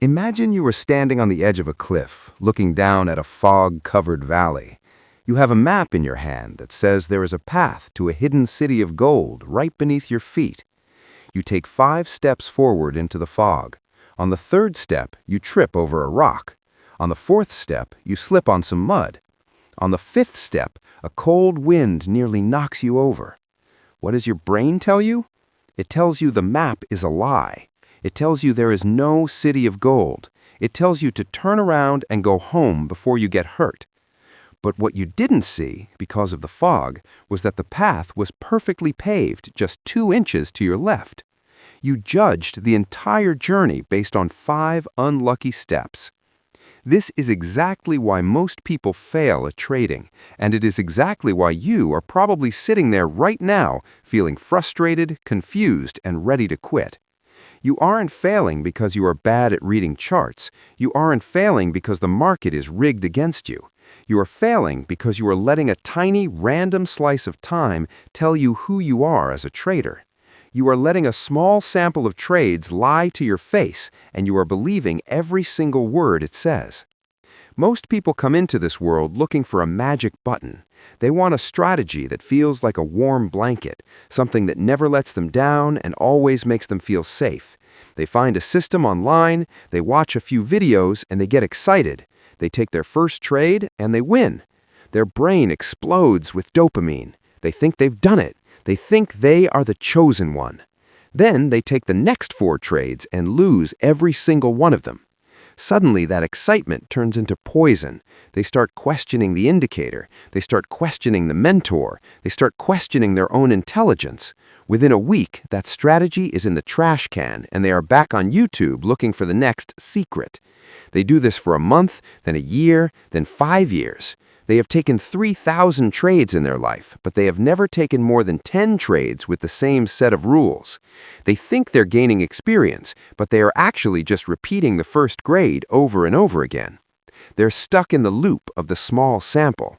Imagine you are standing on the edge of a cliff, looking down at a fog-covered valley. You have a map in your hand that says there is a path to a hidden city of gold right beneath your feet. You take 5 steps forward into the fog. On the 3rd step, you trip over a rock. On the 4th step, you slip on some mud. On the 5th step, a cold wind nearly knocks you over. What does your brain tell you? It tells you the map is a lie. It tells you there is no city of gold. It tells you to turn around and go home before you get hurt. But what you didn't see, because of the fog, was that the path was perfectly paved just 2 inches to your left. You judged the entire journey based on 5 unlucky steps. This is exactly why most people fail at trading, and it is exactly why you are probably sitting there right now feeling frustrated, confused, and ready to quit. You aren't failing because you are bad at reading charts. You aren't failing because the market is rigged against you. You are failing because you are letting a tiny, random slice of time tell you who you are as a trader. You are letting a small sample of trades lie to your face, and you are believing every single word it says. Most people come into this world looking for a magic button. They want a strategy that feels like a warm blanket, something that never lets them down and always makes them feel safe. They find a system online, they watch a few videos, and they get excited. They take their first trade, and they win. Their brain explodes with dopamine. They think they've done it. They think they are the chosen one. Then they take the next 4 trades and lose every single one of them. Suddenly, that excitement turns into poison. They start questioning the indicator. They start questioning the mentor. They start questioning their own intelligence. Within a week, that strategy is in the trash can, and they are back on YouTube looking for the next secret. They do this for a month, then a year, then 5 years. They have taken 3,000 trades in their life, but they have never taken more than 10 trades with the same set of rules. They think they're gaining experience, but they are actually just repeating the first grade over and over again. They're stuck in the loop of the small sample.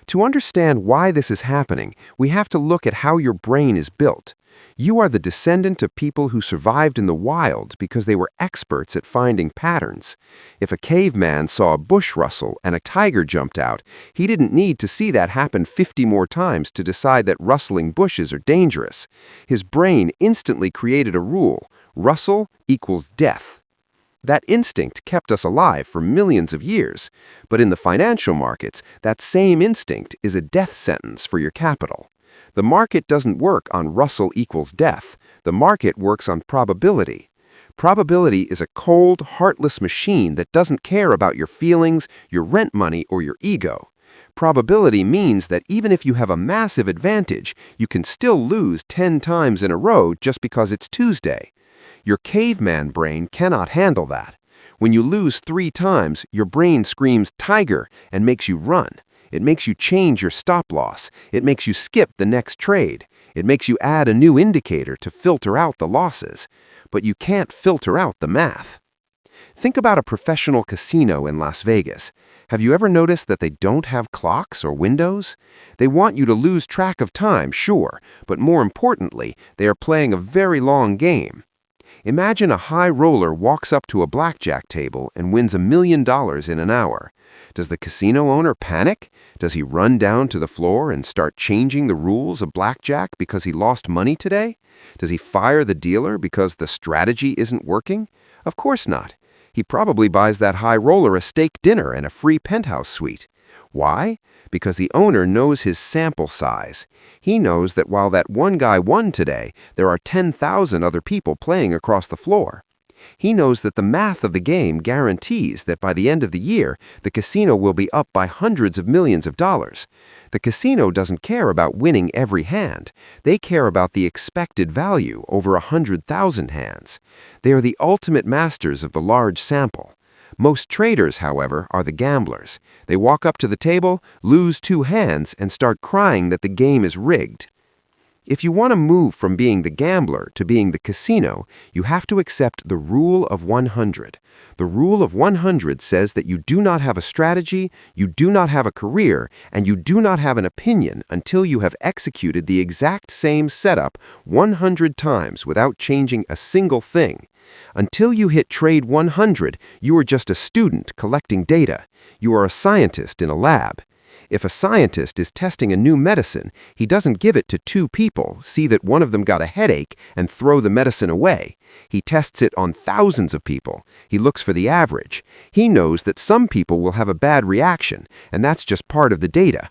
To understand why this is happening, we have to look at how your brain is built. You are the descendant of people who survived in the wild because they were experts at finding patterns. If a caveman saw a bush rustle and a tiger jumped out, he didn't need to see that happen 50 more times to decide that rustling bushes are dangerous. His brain instantly created a rule: rustle equals death. That instinct kept us alive for millions of years, but in the financial markets, that same instinct is a death sentence for your capital. The market doesn't work on rustle equals death. The market works on probability. Probability is a cold, heartless machine that doesn't care about your feelings, your rent money, or your ego. Probability means that even if you have a massive advantage, you can still lose 10 times in a row just because it's Tuesday. Your caveman brain cannot handle that. When you lose 3 times, your brain screams tiger and makes you run. It makes you change your stop loss. It makes you skip the next trade. It makes you add a new indicator to filter out the losses. But you can't filter out the math. Think about a professional casino in Las Vegas. Have you ever noticed that they don't have clocks or windows? They want you to lose track of time, sure, but more importantly, they are playing a very long game. Imagine a high roller walks up to a blackjack table and wins $1 million in an hour. Does the casino owner panic? Does he run down to the floor and start changing the rules of blackjack because he lost money today? Does he fire the dealer because the strategy isn't working? Of course not. He probably buys that high roller a steak dinner and a free penthouse suite. Why? Because the owner knows his sample size. He knows that while that one guy won today, there are 10,000 other people playing across the floor. He knows that the math of the game guarantees that by the end of the year, the casino will be up by hundreds of millions of dollars. The casino doesn't care about winning every hand. They care about the expected value over 100,000 hands. They are the ultimate masters of the large sample. Most traders, however, are the gamblers. They walk up to the table, lose 2 hands, and start crying that the game is rigged. If you want to move from being the gambler to being the casino, you have to accept the rule of 100. The rule of 100 says that you do not have a strategy, you do not have a career, and you do not have an opinion until you have executed the exact same setup 100 times without changing a single thing. Until you hit trade 100, you are just a student collecting data. You are a scientist in a lab. If a scientist is testing a new medicine, he doesn't give it to two people, see that one of them got a headache, and throw the medicine away. He tests it on thousands of people. He looks for the average. He knows that some people will have a bad reaction, and that's just part of the data.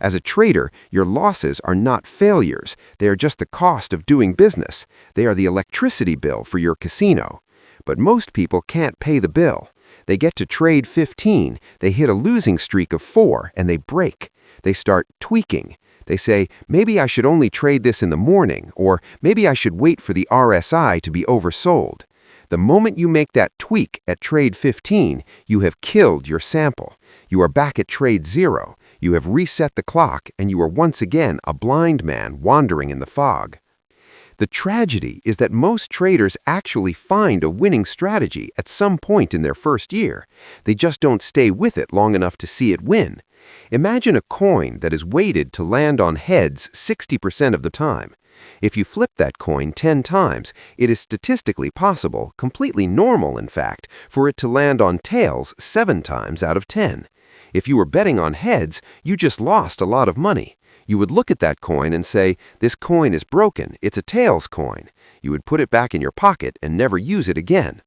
As a trader, your losses are not failures. They are just the cost of doing business. They are the electricity bill for your casino. But most people can't pay the bill. They get to trade 15, they hit a losing streak of 4, and they break. They start tweaking. They say, maybe I should only trade this in the morning, or maybe I should wait for the RSI to be oversold. The moment you make that tweak at trade 15, you have killed your sample. You are back at trade 0. You have reset the clock, and you are once again a blind man wandering in the fog. The tragedy is that most traders actually find a winning strategy at some point in their first year. They just don't stay with it long enough to see it win. Imagine a coin that is weighted to land on heads 60% of the time. If you flip that coin 10 times, it is statistically possible, completely normal in fact, for it to land on tails 7 times out of 10. If you were betting on heads, you just lost a lot of money. You would look at that coin and say, this coin is broken, it's a tails coin. You would put it back in your pocket and never use it again.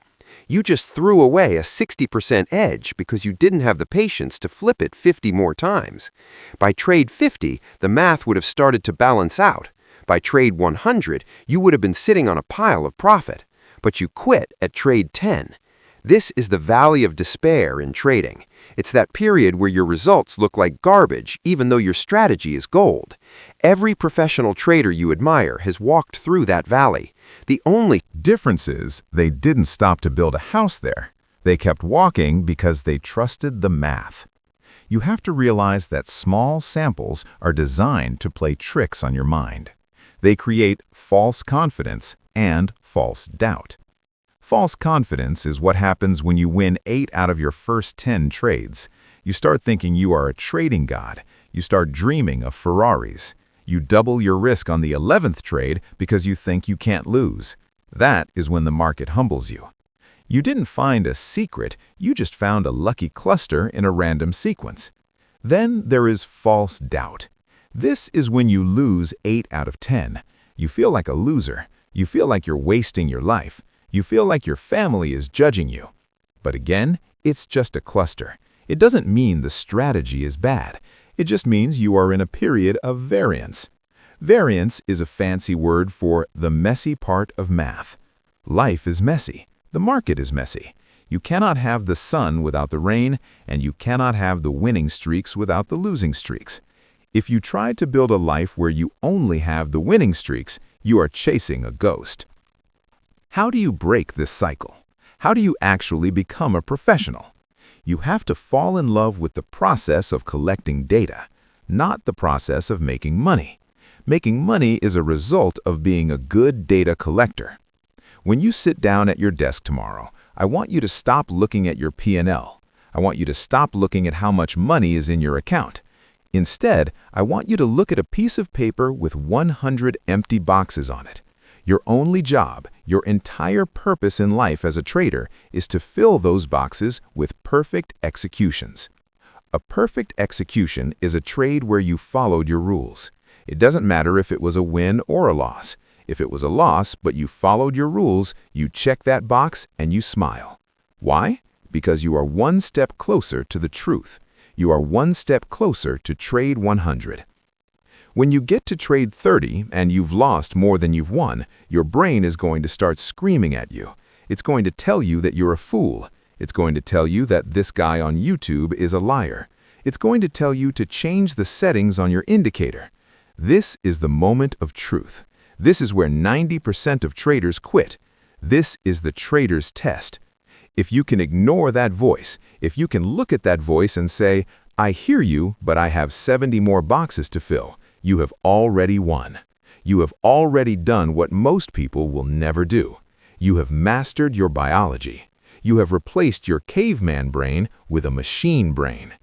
You just threw away a 60% edge because you didn't have the patience to flip it 50 more times. By trade 50, the math would have started to balance out. By trade 100, you would have been sitting on a pile of profit. But you quit at trade 10. This is the valley of despair in trading. It's that period where your results look like garbage even though your strategy is gold. Every professional trader you admire has walked through that valley. The only difference is they didn't stop to build a house there. They kept walking because they trusted the math. You have to realize that small samples are designed to play tricks on your mind. They create false confidence and false doubt. False confidence is what happens when you win 8 out of your first 10 trades. You start thinking you are a trading god. You start dreaming of Ferraris. You double your risk on the 11th trade because you think you can't lose. That is when the market humbles you. You didn't find a secret, you just found a lucky cluster in a random sequence. Then there is false doubt. This is when you lose 8 out of 10. You feel like a loser. You feel like you're wasting your life. You feel like your family is judging you. But again, it's just a cluster. It doesn't mean the strategy is bad. It just means you are in a period of variance. Variance is a fancy word for the messy part of math. Life is messy. The market is messy. You cannot have the sun without the rain, and you cannot have the winning streaks without the losing streaks. If you try to build a life where you only have the winning streaks, you are chasing a ghost. How do you break this cycle? How do you actually become a professional? You have to fall in love with the process of collecting data, not the process of making money. Making money is a result of being a good data collector. When you sit down at your desk tomorrow, I want you to stop looking at your P&L. I want you to stop looking at how much money is in your account. Instead, I want you to look at a piece of paper with 100 empty boxes on it. Your only job, your entire purpose in life as a trader is to fill those boxes with perfect executions. A perfect execution is a trade where you followed your rules. It doesn't matter if it was a win or a loss. If it was a loss, but you followed your rules, you check that box and you smile. Why? Because you are one step closer to the truth. You are one step closer to trade 100. When you get to trade 30 and you've lost more than you've won, your brain is going to start screaming at you. It's going to tell you that you're a fool. It's going to tell you that this guy on YouTube is a liar. It's going to tell you to change the settings on your indicator. This is the moment of truth. This is where 90% of traders quit. This is the trader's test. If you can ignore that voice, if you can look at that voice and say, I hear you, but I have 70 more boxes to fill, you have already won. You have already done what most people will never do. You have mastered your biology. You have replaced your caveman brain with a machine brain.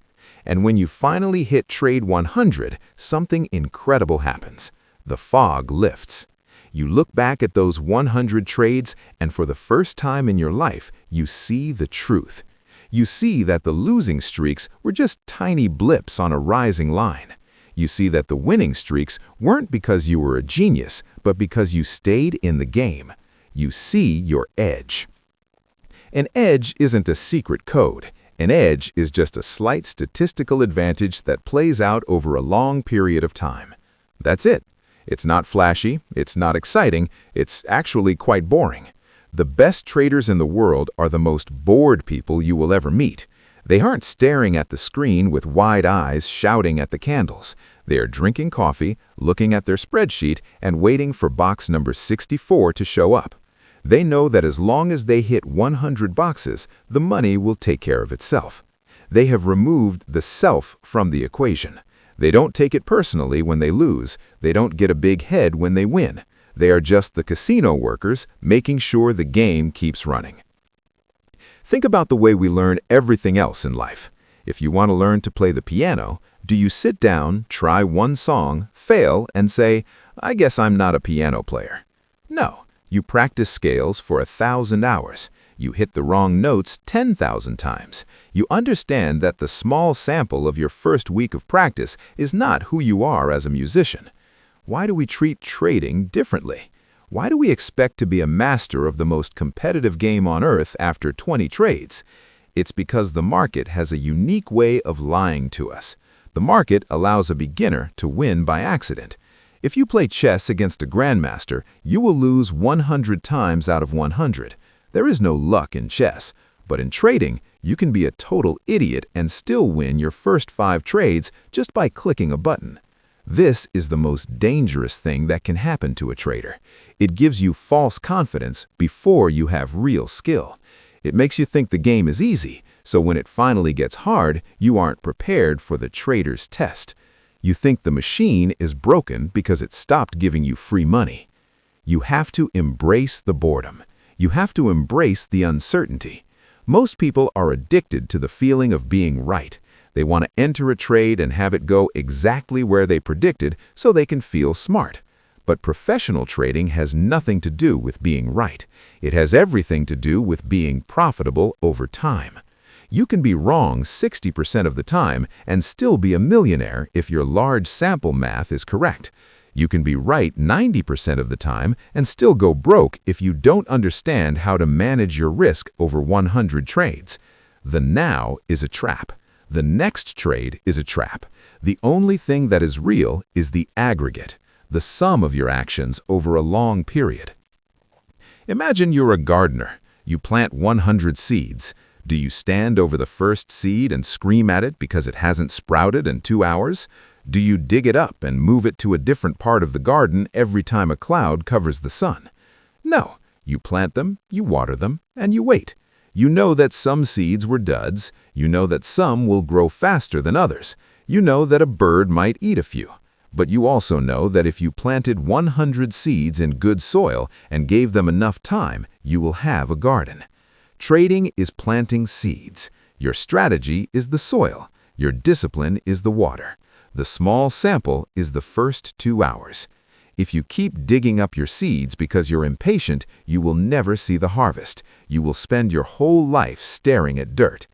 And when you finally hit trade 100, something incredible happens. The fog lifts. You look back at those 100 trades, and for the first time in your life, you see the truth. You see that the losing streaks were just tiny blips on a rising line. You see that the winning streaks weren't because you were a genius, but because you stayed in the game. You see your edge. An edge isn't a secret code. An edge is just a slight statistical advantage that plays out over a long period of time. That's it. It's not flashy, it's not exciting, it's actually quite boring. The best traders in the world are the most bored people you will ever meet. They aren't staring at the screen with wide eyes shouting at the candles. They are drinking coffee, looking at their spreadsheet, and waiting for box number 64 to show up. They know that as long as they hit 100 boxes, the money will take care of itself. They have removed the self from the equation. They don't take it personally when they lose. They don't get a big head when they win. They are just the casino workers making sure the game keeps running. Think about the way we learn everything else in life. If you want to learn to play the piano, do you sit down, try one song, fail, and say, "I guess I'm not a piano player"? No. You practice scales for 1,000 hours. You hit the wrong notes 10,000 times. You understand that the small sample of your first week of practice is not who you are as a musician. Why do we treat trading differently? Why do we expect to be a master of the most competitive game on earth after 20 trades? It's because the market has a unique way of lying to us. The market allows a beginner to win by accident. If you play chess against a grandmaster, you will lose 100 times out of 100. There is no luck in chess, but in trading, you can be a total idiot and still win your first 5 trades just by clicking a button. This is the most dangerous thing that can happen to a trader. It gives you false confidence before you have real skill. It makes you think the game is easy, so when it finally gets hard, you aren't prepared for the trader's test. You think the machine is broken because it stopped giving you free money. You have to embrace the boredom. You have to embrace the uncertainty. Most people are addicted to the feeling of being right. They want to enter a trade and have it go exactly where they predicted so they can feel smart. But professional trading has nothing to do with being right. It has everything to do with being profitable over time. You can be wrong 60% of the time and still be a millionaire if your large sample math is correct. You can be right 90% of the time and still go broke if you don't understand how to manage your risk over 100 trades. The now is a trap. The next trade is a trap. The only thing that is real is the aggregate, the sum of your actions over a long period. Imagine you're a gardener. You plant 100 seeds. Do you stand over the first seed and scream at it because it hasn't sprouted in 2 hours? Do you dig it up and move it to a different part of the garden every time a cloud covers the sun? No. You plant them, you water them, and you wait. You know that some seeds were duds. You know that some will grow faster than others. You know that a bird might eat a few. But you also know that if you planted 100 seeds in good soil and gave them enough time, you will have a garden. Trading is planting seeds. Your strategy is the soil. Your discipline is the water. The small sample is the first 2 hours. If you keep digging up your seeds because you're impatient, you will never see the harvest. You will spend your whole life staring at dirt.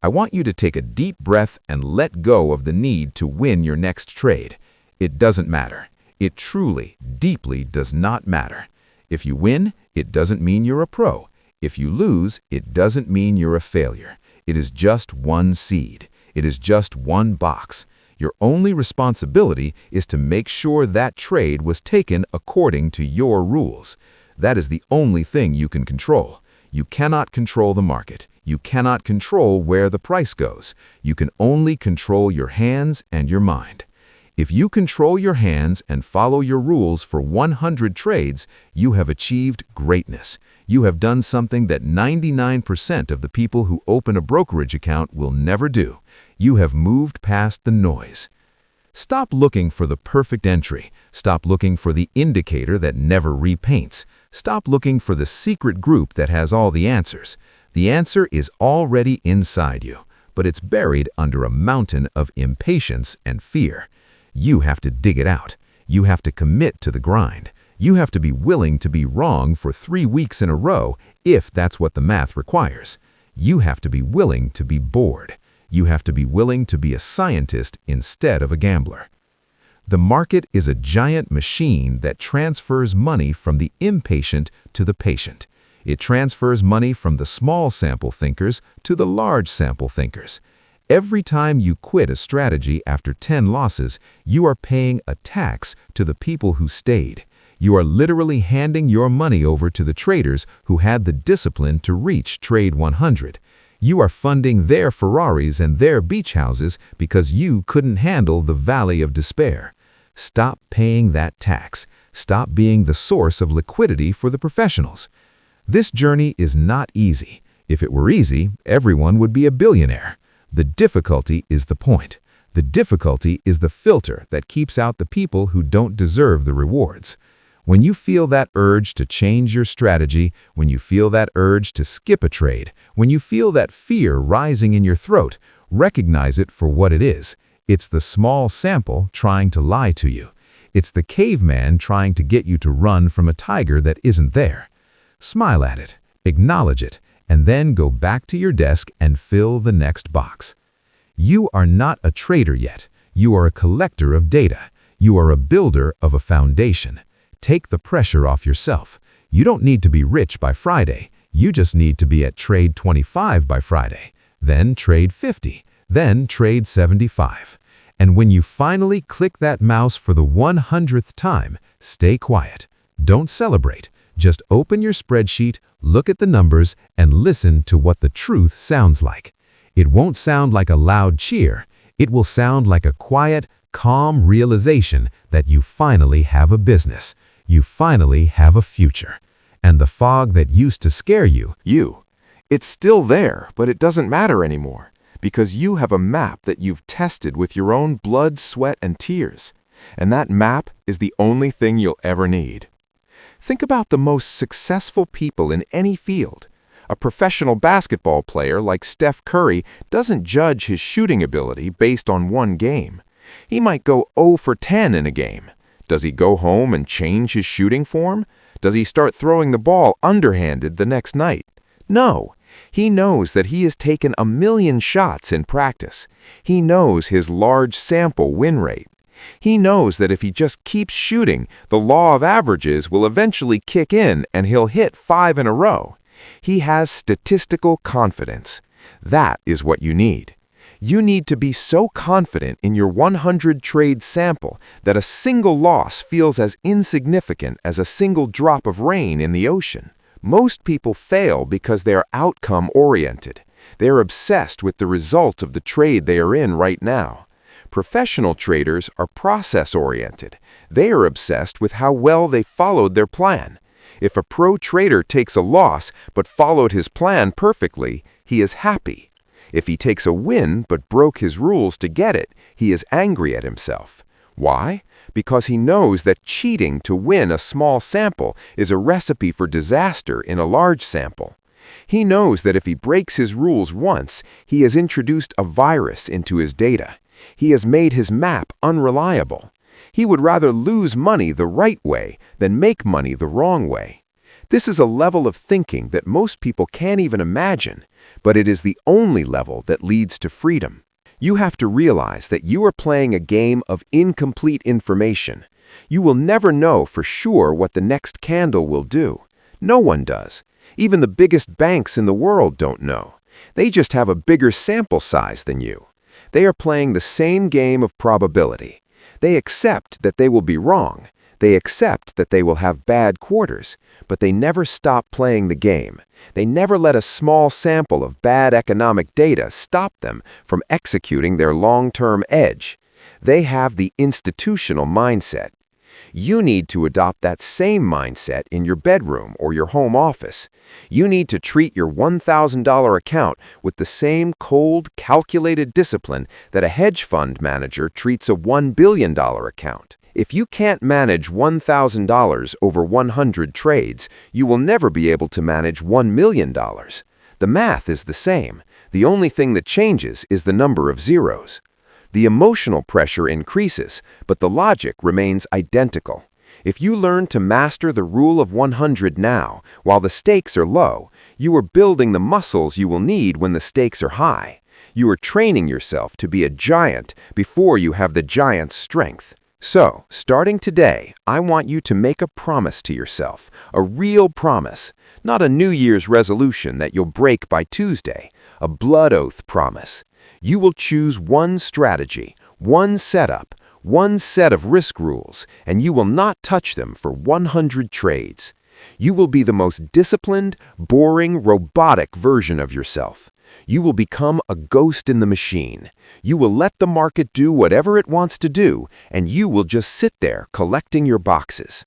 I want you to take a deep breath and let go of the need to win your next trade. It doesn't matter. It truly, deeply does not matter. If you win, it doesn't mean you're a pro. If you lose, it doesn't mean you're a failure. It is just one seed. It is just one box. Your only responsibility is to make sure that trade was taken according to your rules. That is the only thing you can control. You cannot control the market. You cannot control where the price goes. You can only control your hands and your mind. If you control your hands and follow your rules for 100 trades, you have achieved greatness. You have done something that 99% of the people who open a brokerage account will never do. You have moved past the noise. Stop looking for the perfect entry. Stop looking for the indicator that never repaints. Stop looking for the secret group that has all the answers. The answer is already inside you, but it's buried under a mountain of impatience and fear. You have to dig it out. You have to commit to the grind. You have to be willing to be wrong for 3 weeks in a row if that's what the math requires. You have to be willing to be bored. You have to be willing to be a scientist instead of a gambler. The market is a giant machine that transfers money from the impatient to the patient. It transfers money from the small sample thinkers to the large sample thinkers. Every time you quit a strategy after 10 losses, you are paying a tax to the people who stayed. You are literally handing your money over to the traders who had the discipline to reach trade 100. You are funding their Ferraris and their beach houses because you couldn't handle the valley of despair. Stop paying that tax. Stop being the source of liquidity for the professionals. This journey is not easy. If it were easy, everyone would be a billionaire. The difficulty is the point. The difficulty is the filter that keeps out the people who don't deserve the rewards. When you feel that urge to change your strategy, when you feel that urge to skip a trade, when you feel that fear rising in your throat, recognize it for what it is. It's the small sample trying to lie to you. It's the caveman trying to get you to run from a tiger that isn't there. Smile at it, acknowledge it, and then go back to your desk and fill the next box. You are not a trader yet. You are a collector of data. You are a builder of a foundation. Take the pressure off yourself. You don't need to be rich by Friday. You just need to be at trade 25 by Friday, then trade 50, then trade 75. And when you finally click that mouse for the 100th time, stay quiet. Don't celebrate. Just open your spreadsheet, look at the numbers, and listen to what the truth sounds like. It won't sound like a loud cheer. It will sound like a quiet, calm realization that you finally have a business. You finally have a future. And the fog that used to scare you, it's still there, but it doesn't matter anymore, because you have a map that you've tested with your own blood, sweat, and tears. And that map is the only thing you'll ever need. Think about the most successful people in any field. A professional basketball player like Steph Curry doesn't judge his shooting ability based on one game. He might go 0 for 10 in a game. Does he go home and change his shooting form? Does he start throwing the ball underhanded the next night? No. He knows that he has taken 1,000,000 shots in practice. He knows his large sample win rate. He knows that if he just keeps shooting, the law of averages will eventually kick in and he'll hit 5 in a row. He has statistical confidence. That is what you need. You need to be so confident in your 100 trade sample that a single loss feels as insignificant as a single drop of rain in the ocean. Most people fail because they are outcome-oriented. They are obsessed with the result of the trade they are in right now. Professional traders are process-oriented. They are obsessed with how well they followed their plan. If a pro trader takes a loss but followed his plan perfectly, he is happy. If he takes a win but broke his rules to get it, he is angry at himself. Why? Because he knows that cheating to win a small sample is a recipe for disaster in a large sample. He knows that if he breaks his rules once, he has introduced a virus into his data. He has made his map unreliable. He would rather lose money the right way than make money the wrong way. This is a level of thinking that most people can't even imagine, but it is the only level that leads to freedom. You have to realize that you are playing a game of incomplete information. You will never know for sure what the next candle will do. No one does. Even the biggest banks in the world don't know. They just have a bigger sample size than you. They are playing the same game of probability. They accept that they will be wrong. They accept that they will have bad quarters, but they never stop playing the game. They never let a small sample of bad economic data stop them from executing their long-term edge. They have the institutional mindset. You need to adopt that same mindset in your bedroom or your home office. You need to treat your $1,000 account with the same cold, calculated discipline that a hedge fund manager treats a $1 billion account. If you can't manage $1,000 over 100 trades, you will never be able to manage $1 million. The math is the same. The only thing that changes is the number of zeros. The emotional pressure increases, but the logic remains identical. If you learn to master the rule of 100 now, while the stakes are low, you are building the muscles you will need when the stakes are high. You are training yourself to be a giant before you have the giant's strength. So, starting today, I want you to make a promise to yourself, a real promise, not a New Year's resolution that you'll break by Tuesday, a blood oath promise. You will choose one strategy, one setup, one set of risk rules, and you will not touch them for 100 trades. You will be the most disciplined, boring, robotic version of yourself. You will become a ghost in the machine. You will let the market do whatever it wants to do, and you will just sit there collecting your boxes.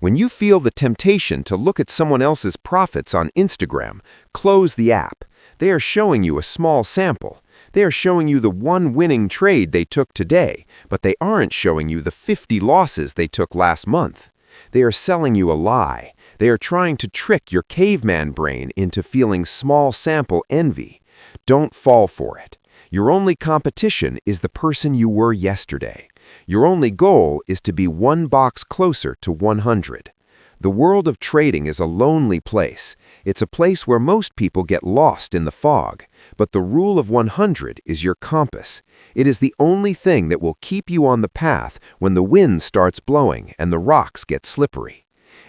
When you feel the temptation to look at someone else's profits on Instagram, close the app. They are showing you a small sample. They are showing you the one winning trade they took today, but they aren't showing you the 50 losses they took last month. They are selling you a lie. They are trying to trick your caveman brain into feeling small sample envy. Don't fall for it. Your only competition is the person you were yesterday. Your only goal is to be one box closer to 100. The world of trading is a lonely place. It's a place where most people get lost in the fog. But the rule of 100 is your compass. It is the only thing that will keep you on the path when the wind starts blowing and the rocks get slippery.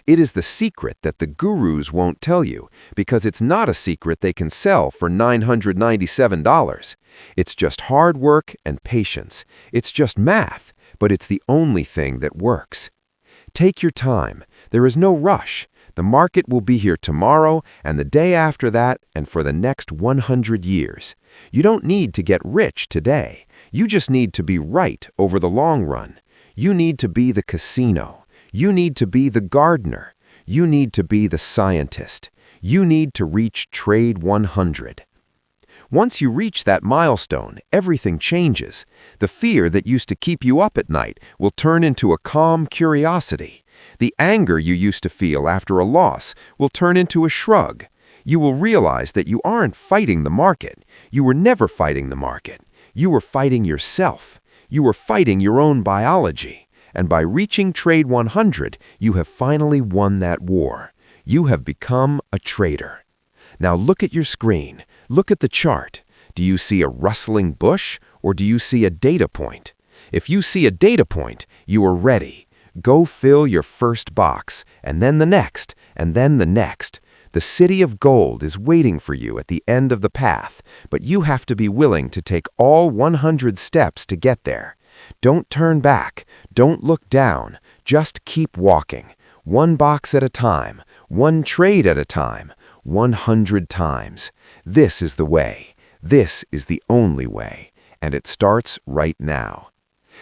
It is the secret that the gurus won't tell you, because it's not a secret they can sell for $997. It's just hard work and patience. It's just math, but it's the only thing that works. Take your time. There is no rush. The market will be here tomorrow and the day after that and for the next 100 years. You don't need to get rich today. You just need to be right over the long run. You need to be the casino. You need to be the gardener. You need to be the scientist. You need to reach trade 100. Once you reach that milestone, everything changes. The fear that used to keep you up at night will turn into a calm curiosity. The anger you used to feel after a loss will turn into a shrug. You will realize that you aren't fighting the market. You were never fighting the market. You were fighting yourself. You were fighting your own biology. And by reaching trade 100, you have finally won that war. You have become a trader. Now look at your screen. Look at the chart. Do you see a rustling bush or do you see a data point? If you see a data point, you are ready. Go fill your first box, and then the next, and then the next. The city of gold is waiting for you at the end of the path, but you have to be willing to take all 100 steps to get there. Don't turn back. Don't look down. Just keep walking. One box at a time. One trade at a time. 100 times. This is the way. This is the only way. And it starts right now.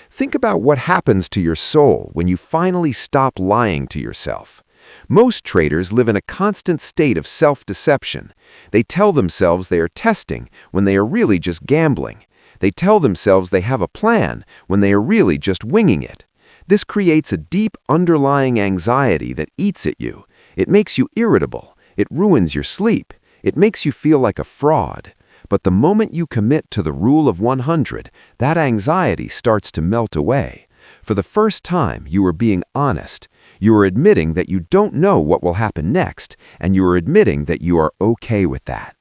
Think about what happens to your soul when you finally stop lying to yourself. Most traders live in a constant state of self-deception. They tell themselves they are testing when they are really just gambling. They tell themselves they have a plan when they are really just winging it. This creates a deep underlying anxiety that eats at you. It makes you irritable. It ruins your sleep. It makes you feel like a fraud. But the moment you commit to the rule of 100, that anxiety starts to melt away. For the first time, you are being honest. You are admitting that you don't know what will happen next, and you are admitting that you are okay with that.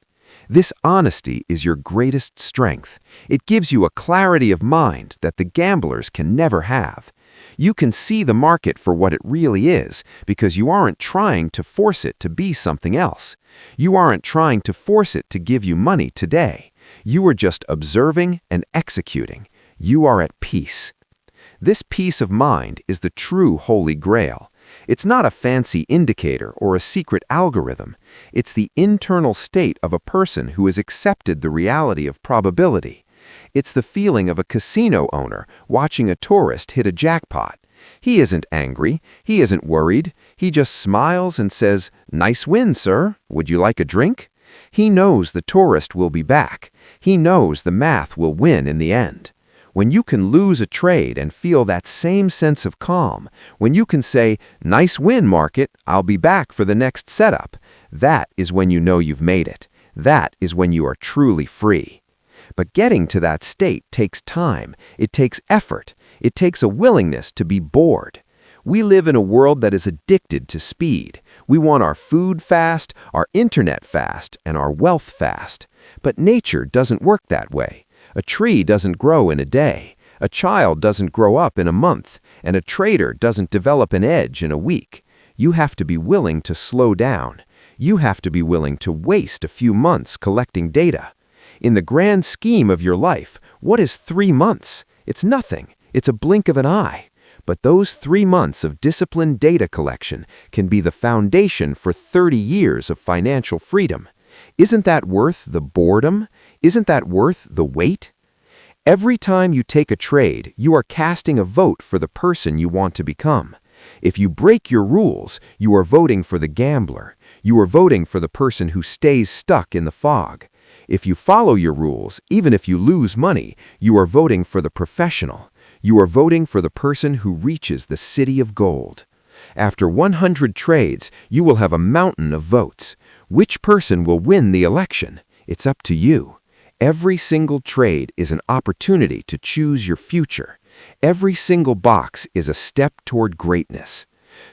This honesty is your greatest strength. It gives you a clarity of mind that the gamblers can never have. You can see the market for what it really is because you aren't trying to force it to be something else. You aren't trying to force it to give you money today. You are just observing and executing. You are at peace. This peace of mind is the true Holy Grail. It's not a fancy indicator or a secret algorithm. It's the internal state of a person who has accepted the reality of probability. It's the feeling of a casino owner watching a tourist hit a jackpot. He isn't angry. He isn't worried. He just smiles and says, "Nice win, sir. Would you like a drink?" He knows the tourist will be back. He knows the math will win in the end. When you can lose a trade and feel that same sense of calm, when you can say, "Nice win, market, I'll be back for the next setup," that is when you know you've made it. That is when you are truly free. But getting to that state takes time. It takes effort. It takes a willingness to be bored. We live in a world that is addicted to speed. We want our food fast, our internet fast, and our wealth fast. But nature doesn't work that way. A tree doesn't grow in a day. A child doesn't grow up in a month. And a trader doesn't develop an edge in a week. You have to be willing to slow down. You have to be willing to waste a few months collecting data. In the grand scheme of your life, what is 3 months? It's nothing. It's a blink of an eye. But those 3 months of disciplined data collection can be the foundation for 30 years of financial freedom. Isn't that worth the boredom? Isn't that worth the wait? Every time you take a trade, you are casting a vote for the person you want to become. If you break your rules, you are voting for the gambler. You are voting for the person who stays stuck in the fog. If you follow your rules, even if you lose money, you are voting for the professional. You are voting for the person who reaches the city of gold. After 100 trades, you will have a mountain of votes. Which person will win the election? It's up to you. Every single trade is an opportunity to choose your future. Every single box is a step toward greatness.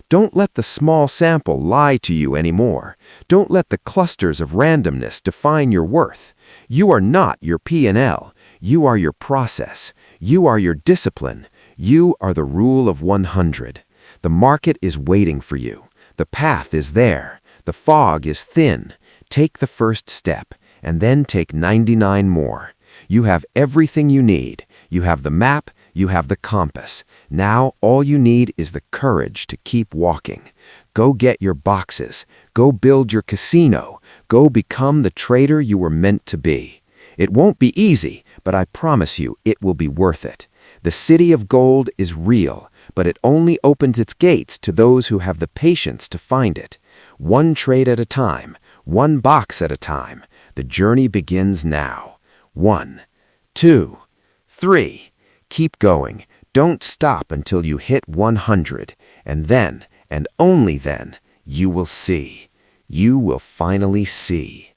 Don't let the small sample lie to you anymore. Don't let the clusters of randomness define your worth. You are not your P&L. You are your process. You are your discipline. You are the rule of 100. The market is waiting for you. The path is there. The fog is thin. Take the first step, and then take 99 more. You have everything you need. You have the map. You have the compass. Now all you need is the courage to keep walking. Go get your boxes. Go build your casino. Go become the trader you were meant to be. It won't be easy, but I promise you it will be worth it. The city of gold is real, but it only opens its gates to those who have the patience to find it. One trade at a time, one box at a time. The journey begins now. 1, 2, 3. Keep going. Don't stop until you hit 100. And then, and only then, you will see. You will finally see.